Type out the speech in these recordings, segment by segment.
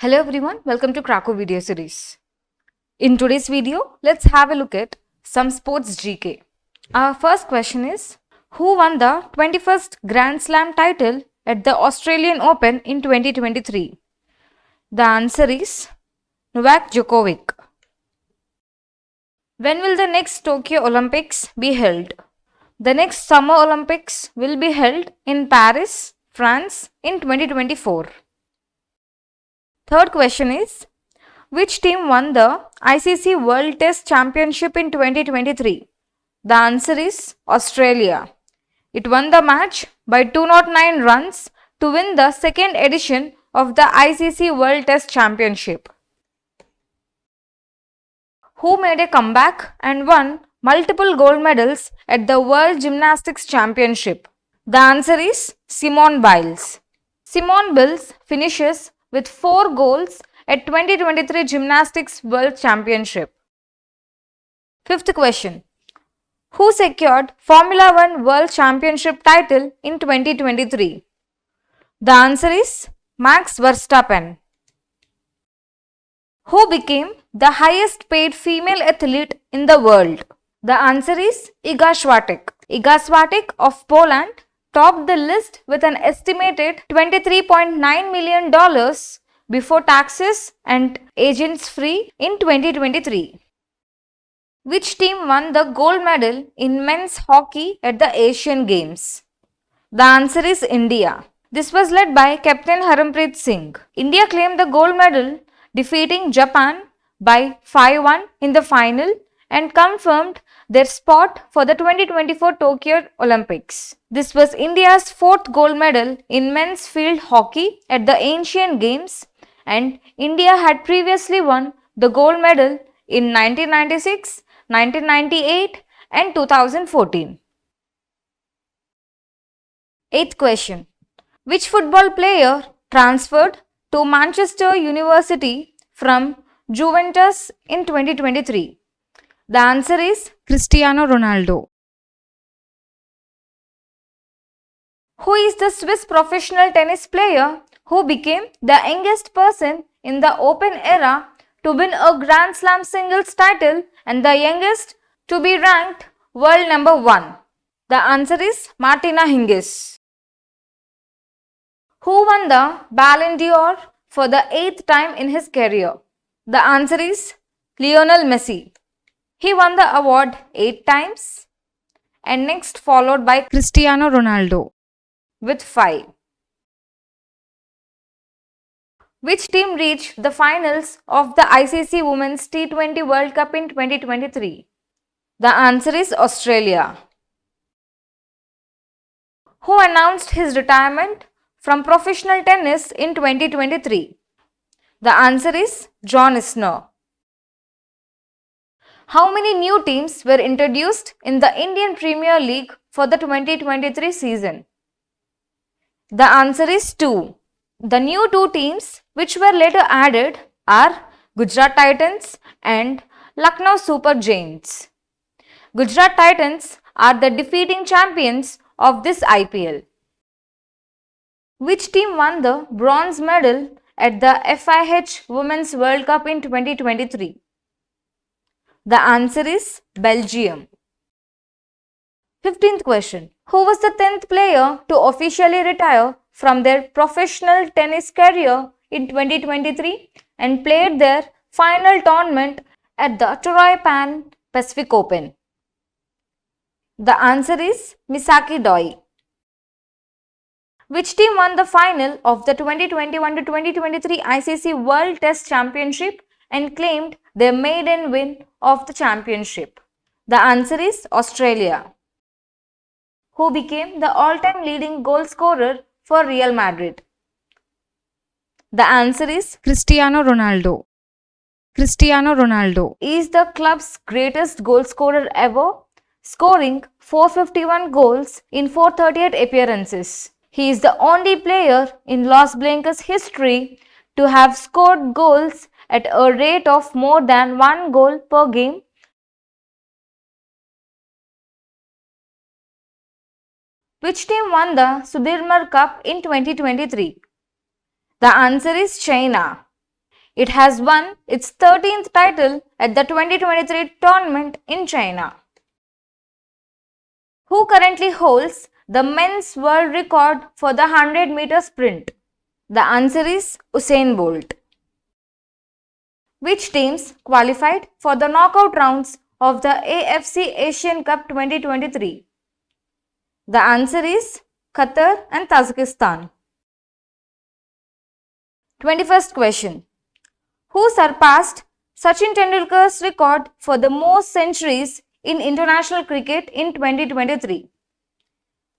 Hello everyone, welcome to Cracku video series. In today's video, let's have a look at some sports GK. Our first question is, who won the 21st Grand Slam title at the Australian Open in 2023? The answer is Novak Djokovic. When will the next Tokyo Olympics be held? The next Summer Olympics will be held in Paris, France in 2024. Third question is, which team won the ICC World Test Championship in 2023? The answer is Australia. It won the match by 209 runs to win the second edition of the ICC World Test Championship. Who made a comeback and won multiple gold medals at the World Gymnastics Championship? The answer is Simone Biles. Simone Biles finishes with 4 goals at 2023 Gymnastics World Championship. Fifth question. Who secured Formula 1 World Championship title in 2023? The answer is Max Verstappen. Who became the highest paid female athlete in the world? The answer is Iga Swiatek. Iga Swiatek of Poland topped the list with an estimated $23.9 million before taxes and agents fee in 2023. Which team won the gold medal in men's hockey at the Asian Games? The answer is India. This was led by Captain Harmanpreet Singh. India claimed the gold medal, defeating Japan by 5-1 in the final and confirmed their spot for the 2024 Tokyo Olympics. This was India's 4th gold medal in men's field hockey at the Asian Games, and India had previously won the gold medal in 1996, 1998 and 2014. Eighth question. Which football player transferred to Manchester University from Juventus in 2023? The answer is Cristiano Ronaldo. Who is the Swiss professional tennis player who became the youngest person in the Open era to win a Grand Slam singles title and the youngest to be ranked world number 1? The answer is Martina Hingis. Who won the Ballon d'Or for the 8th time in his career? The answer is Lionel Messi. He won the award 8 times and next followed by Cristiano Ronaldo with 5. Which team reached the finals of the ICC Women's T20 World Cup in 2023? The answer is Australia. Who announced his retirement from professional tennis in 2023? The answer is John Isner. How many new teams were introduced in the Indian Premier League for the 2023 season? The answer is 2. The new 2 teams which were later added are Gujarat Titans and Lucknow Super Giants. Gujarat Titans are the defeating champions of this IPL. Which team won the bronze medal at the FIH Women's World Cup in 2023? The answer is Belgium. 15th question. Who was the 10th player to officially retire from their professional tennis career in 2023 and played their final tournament at the Troy Pan Pacific Open? The answer is Misaki Doi. Which team won the final of the 2021-2023 ICC World Test Championship and claimed their maiden win of the championship? The answer is Australia. Who became the all-time leading goal scorer for Real Madrid? The answer is Cristiano Ronaldo. Cristiano Ronaldo is the club's greatest goal scorer ever, scoring 451 goals in 438 appearances. He is the only player in Los Blancos history to have scored goals at a rate of more than 1 goal per game. Which team won the Sudirman Cup in 2023? The answer is China. It has won its 13th title at the 2023 tournament in China. Who currently holds the men's world record for the 100-meter sprint? The answer is Usain Bolt. Which teams qualified for the knockout rounds of the AFC Asian Cup 2023? The answer is Qatar and Tajikistan. 21st question. Who surpassed Sachin Tendulkar's record for the most centuries in international cricket in 2023?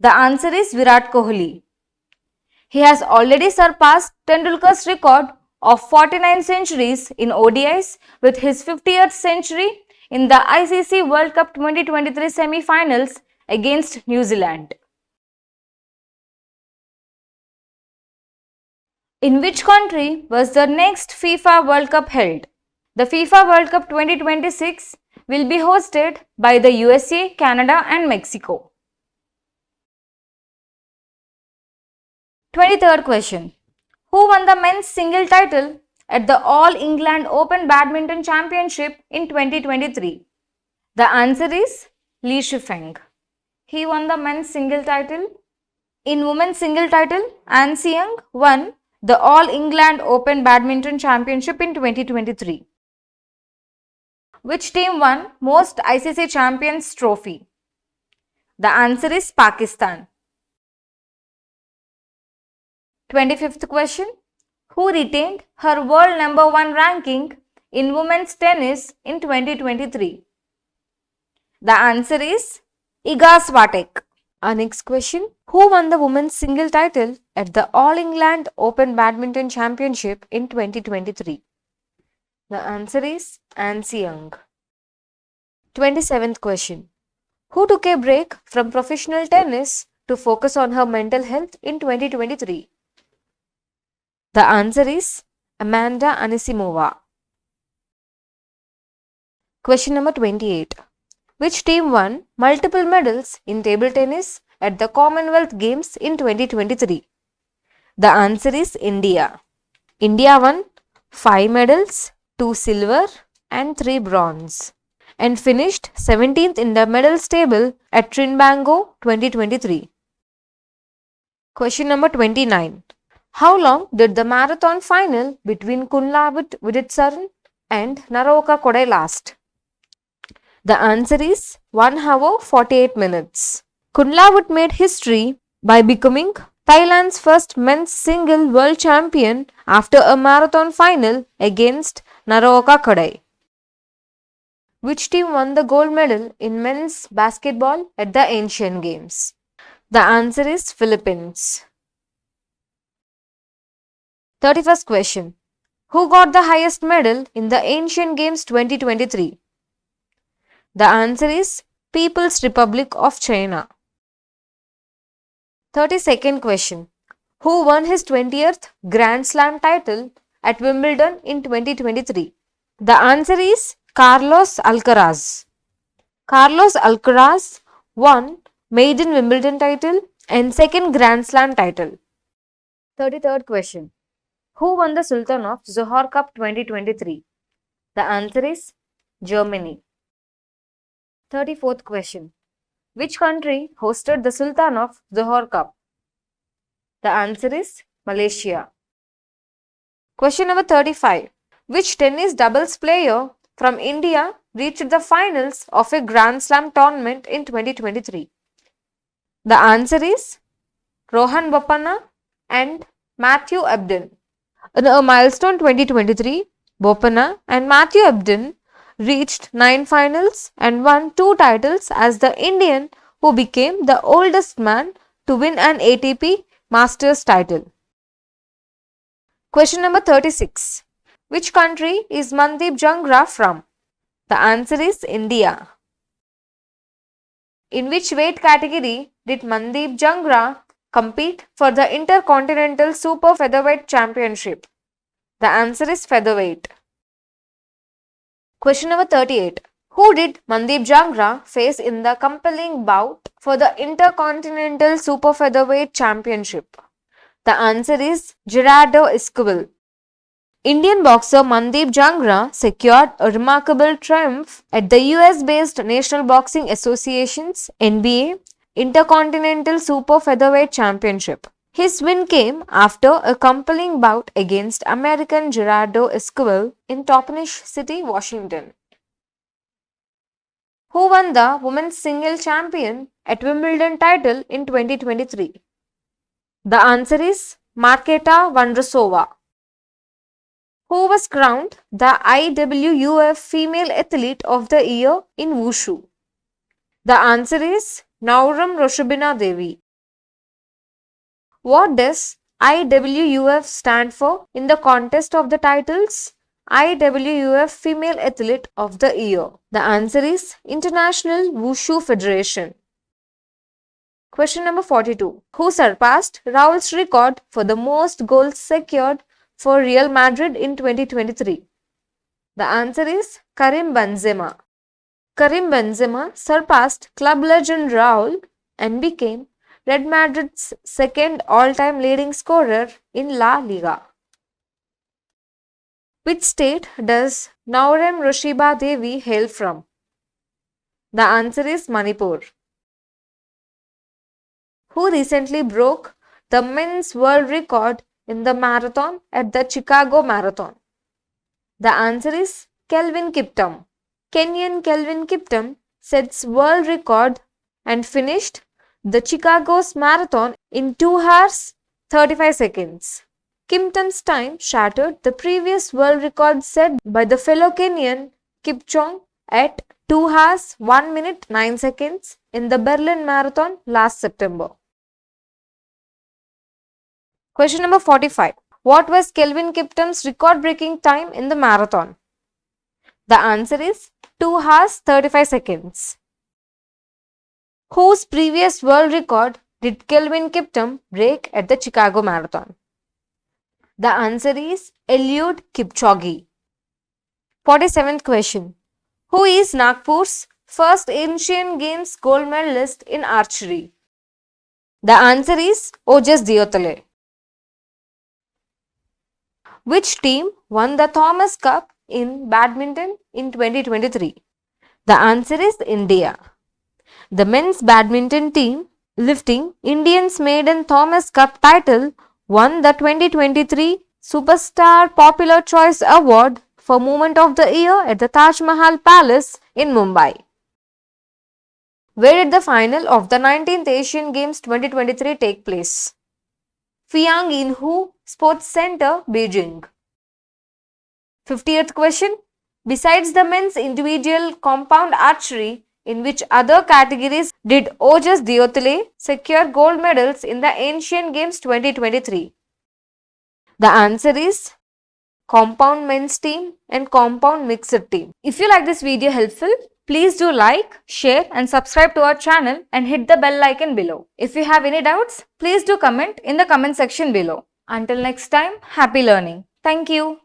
The answer is Virat Kohli. He has already surpassed Tendulkar's record of 49 centuries in ODIs with his 50th century in the ICC World Cup 2023 semi-finals against New Zealand. In which country was the next FIFA World Cup held? The FIFA World Cup 2026 will be hosted by the USA, Canada and Mexico. 23rd question. Who won the men's single title at the All England Open Badminton Championship in 2023? The answer is Li Shifeng. He won the men's single title. In women's single title, An Siang won the All England Open Badminton Championship in 2023. Which team won most ICC Champions Trophy? The answer is Pakistan. 25th question. Who retained her world number 1 ranking in women's tennis in 2023? The answer is Iga Swiatek. Our next question. Who won the women's single title at the All England Open Badminton Championship in 2023? The answer is An Siang. 27th question. Who took a break from professional tennis to focus on her mental health in 2023? The answer is Amanda Anisimova. Question number 28. Which team won multiple medals in table tennis at the Commonwealth Games in 2023? The answer is India. India won 5 medals, 2 silver and 3 bronze and finished 17th in the medals table at Trinbago 2023. Question number 29. How long did the marathon final between Kunlavut Viditsaran and Naroka Kodai last? The answer is 1 hour 48 minutes. Kunlavut made history by becoming Thailand's first men's single world champion after a marathon final against Naroka Kodai. Which team won the gold medal in men's basketball at the Asian Games? The answer is Philippines. 31st question. Who got the highest medal in the Asian Games 2023? The answer is People's Republic of China. 32nd question. Who won his 20th Grand Slam title at Wimbledon in 2023? The answer is Carlos Alcaraz. Carlos Alcaraz won maiden Wimbledon title and second Grand Slam title. 33rd question. Who won the Sultan of Johor Cup 2023? The answer is Germany. 34th question. Which country hosted the Sultan of Johor Cup? The answer is Malaysia. Question number 35. Which tennis doubles player from India reached the finals of a Grand Slam tournament in 2023? The answer is Rohan Bopanna and Matthew Ebden. In a milestone 2023, Bopanna and Matthew Ebden reached 9 finals and won 2 titles as the Indian who became the oldest man to win an ATP Masters title. Question number 36. Which country is Mandeep Jangra from? The answer is India. In which weight category did Mandeep Jangra compete for the Intercontinental Super Featherweight Championship? The answer is featherweight. Question number 38. Who did Mandeep Jangra face in the compelling bout for the Intercontinental Super Featherweight Championship? The answer is Gerardo Esquivel. Indian boxer Mandeep Jangra secured a remarkable triumph at the US-based National Boxing Association's NBA Intercontinental Super Featherweight Championship. His win came after a compelling bout against American Gerardo Esquivel in Toppenish City, Washington. Who won the Women's Single Champion at Wimbledon title in 2023? The answer is Marketa Vondrousova. Who was crowned the IWUF Female Athlete of the Year in Wushu? The answer is Nauram Roshubina Devi. What does IWUF stand for in the contest of the titles? IWUF Female Athlete of the Year. The answer is International Wushu Federation. Question number 42. Who surpassed Raul's record for the most goals secured for Real Madrid in 2023? The answer is Karim Benzema. Karim Benzema surpassed club legend Raul and became Red Madrid's second all-time leading scorer in La Liga. Which state does Naurem Roshiba Devi hail from? The answer is Manipur. Who recently broke the men's world record in the marathon at the Chicago Marathon? The answer is Kelvin Kiptum. Kenyan Kelvin Kiptum sets world record and finished the Chicago's marathon in 2 hours 35 seconds. Kiptum's time shattered the previous world record set by the fellow Kenyan Kipchong at 2 hours 1 minute 9 seconds in the Berlin Marathon last September. Question number 45. What was Kelvin Kiptum's record-breaking time in the marathon? The answer is 2 hours 35 seconds. Whose previous world record did Kelvin Kiptum break at the Chicago Marathon? The answer is Eliud Kipchoge. 47th question. Who is Nagpur's first Asian Games gold medalist in archery? The answer is Ojas Diotale. Which team won the Thomas Cup in badminton in 2023? The answer is India. The men's badminton team, lifting Indians' maiden Thomas Cup title, won the 2023 Superstar Popular Choice Award for Moment of the Year at the Taj Mahal Palace in Mumbai. Where did the final of the 19th Asian Games 2023 take place? Fiang Yinhu Sports Center, Beijing. 50th question. Besides the men's individual compound archery, in which other categories did Ojas Diotale secure gold medals in the Asian Games 2023? The answer is compound men's team and compound mixed team. If you like this video helpful, please do like, share and subscribe to our channel and hit the bell icon below. If you have any doubts, please do comment in the comment section below. Until next time, happy learning. Thank you.